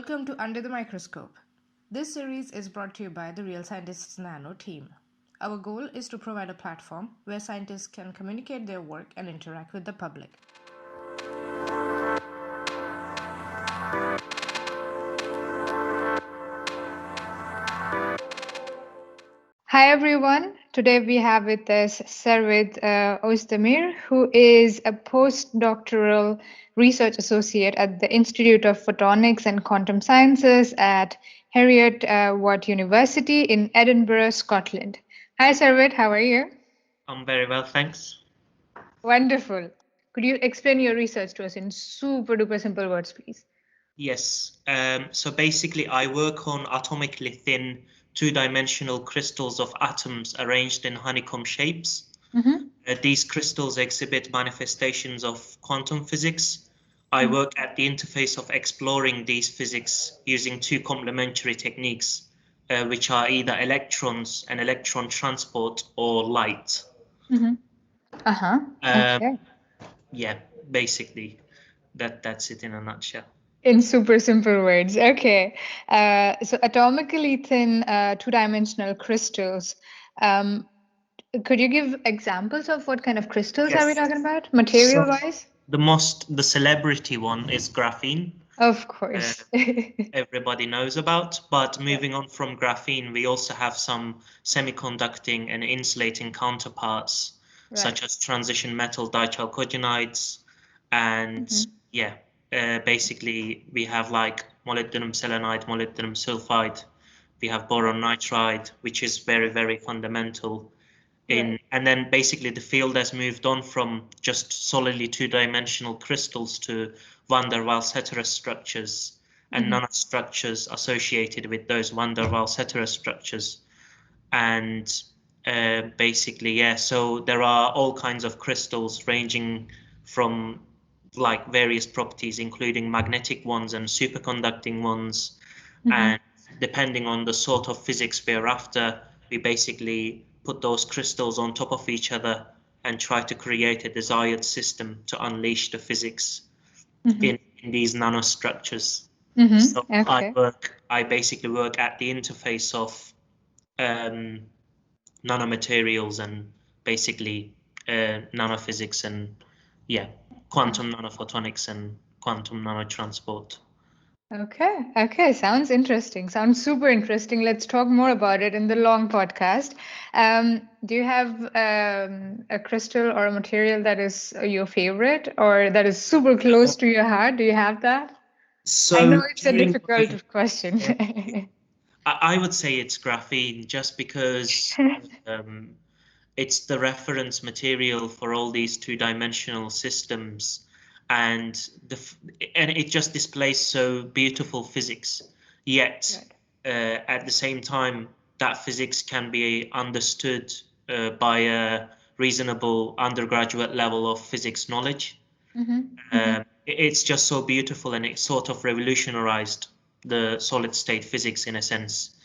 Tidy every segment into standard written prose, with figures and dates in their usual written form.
Welcome to Under the Microscope. This series is brought to you by the Real Scientists Nano team. Our goal is to provide a platform where scientists can communicate their work and interact with the public. Hi everyone. Today we have with us Servet Ozdemir, who is a postdoctoral research associate at the Institute of Photonics and Quantum Sciences at Heriot-Watt University in Edinburgh, Scotland. Hi Servet, how are you? I'm very well, thanks. Wonderful. Could you explain your research to us in super duper simple words, please? Yes. So basically, I work on atomically thin two-dimensional crystals of atoms arranged in honeycomb shapes. These crystals exhibit manifestations of quantum physics. I work at the interface of exploring these physics using two complementary techniques, which are either electrons and electron transport or light. Okay. Yeah, basically, that's it in a nutshell. In super simple words. Okay. So atomically thin two-dimensional crystals. Could you give examples of what kind of crystals are we Yes. talking about, material-wise? The celebrity one is graphene. Of course. Everybody knows about, but moving on from graphene, we also have some semiconducting and insulating counterparts, such as transition metal dichalcogenides, and basically we have like molybdenum selenide, molybdenum sulfide, we have boron nitride, which is very, very fundamental. And then basically the field has moved on from just solidly two-dimensional crystals to van der Waals heterostructures and nanostructures associated with those van der Waals heterostructures. And basically, so there are all kinds of crystals ranging from like various properties, including magnetic ones and superconducting ones. And depending on the sort of physics we're after, we basically put those crystals on top of each other and try to create a desired system to unleash the physics in these nanostructures. So I basically work at the interface of nanomaterials and basically nanophysics and quantum nanophotonics and quantum nanotransport. Okay. Sounds interesting. Sounds super interesting. Let's talk more about it in the long podcast. Do you have a crystal or a material that is your favorite or that is super close to your heart? Do you have that? So I know it's a difficult question. I would say it's graphene just because it's the reference material for all these two-dimensional systems. And it just displays so beautiful physics. Yet at the same time, that physics can be understood by a reasonable undergraduate level of physics knowledge. It's just so beautiful, and it sort of revolutionized the solid state physics in a sense.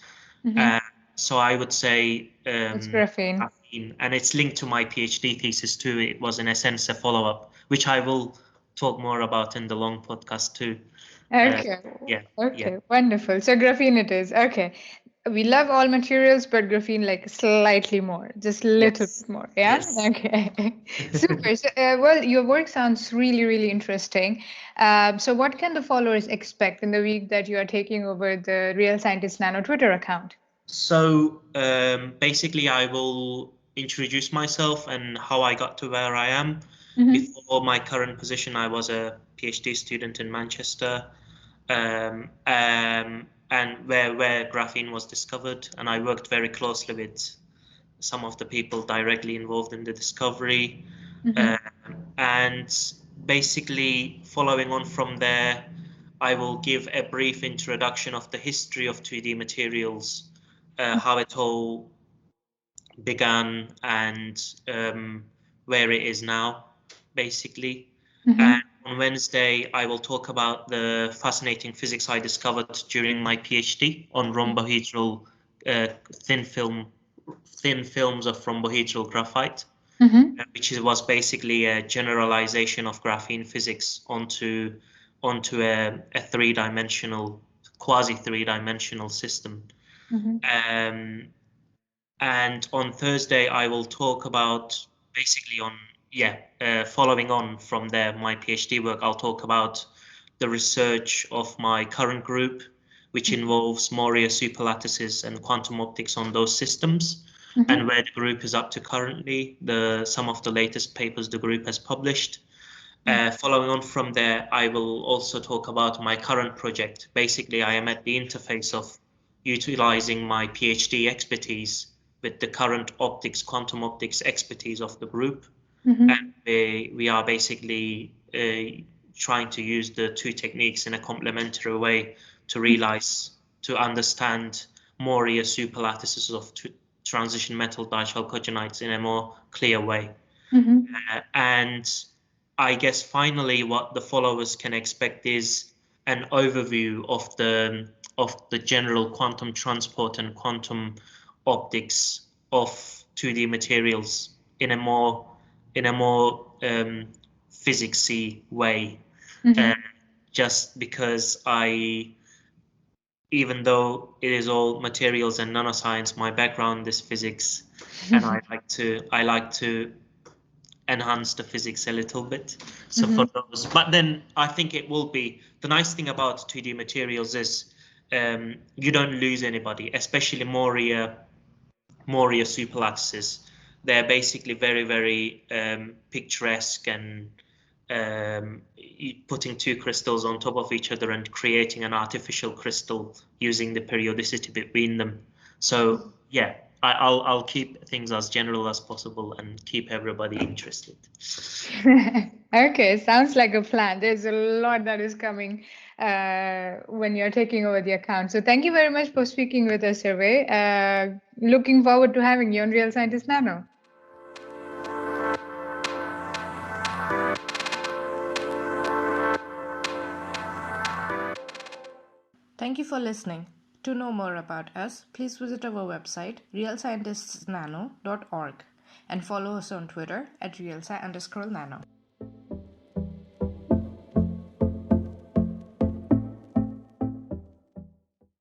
So I would say it's graphene. And it's linked to my PhD thesis too. It was in a sense a follow-up, which I will talk more about in the long podcast too. Okay. Wonderful. So graphene it is. Okay. We love all materials, but graphene like slightly more, just a little bit more. Yeah. Yes. Okay. Super. So, well, your work sounds really, really interesting. So what can the followers expect in the week that you are taking over the Real Scientist Nano Twitter account? So basically, I will introduce myself and how I got to where I am. Before my current position, I was a PhD student in Manchester, and where graphene was discovered, and I worked very closely with some of the people directly involved in the discovery. And basically, following on from there, I will give a brief introduction of the history of 2D materials, how it all began, and where it is now, basically. And on Wednesday, I will talk about the fascinating physics I discovered during my PhD on rhombohedral thin films of rhombohedral graphite, which was basically a generalization of graphene physics onto a three-dimensional quasi three-dimensional system. Mm-hmm. And on Thursday, I will talk about basically following on from my PhD work, I'll talk about the research of my current group, which involves Moria superlattices and quantum optics on those systems, and where the group is up to currently, some of the latest papers the group has published. Following on from there, I will also talk about my current project. Basically, I am at the interface of utilizing my PhD expertise with the current quantum optics expertise of the group. And we are basically trying to use the two techniques in a complementary way to understand Moria superlattices of transition metal dichalcogenides in a more clear way. And I guess finally what the followers can expect is an overview of the general quantum transport and quantum optics of 2D materials in a more physicsy way. Just because even though it is all materials and nanoscience, my background is physics, and I like to enhance the physics a little bit. So for those, but then I think it will be the nice thing about 2D materials is you don't lose anybody, especially Moria superlattices. They're basically very, very picturesque and putting two crystals on top of each other and creating an artificial crystal using the periodicity between them. So yeah, I'll keep things as general as possible and keep everybody interested. Okay, sounds like a plan. There's a lot that is coming when you're taking over the account. So thank you very much for speaking with us, Servet. Looking forward to having you on Real Scientist Nano. Thank you for listening. To know more about us, please visit our website realscientistsnano.org and follow us on Twitter at realsci_nano.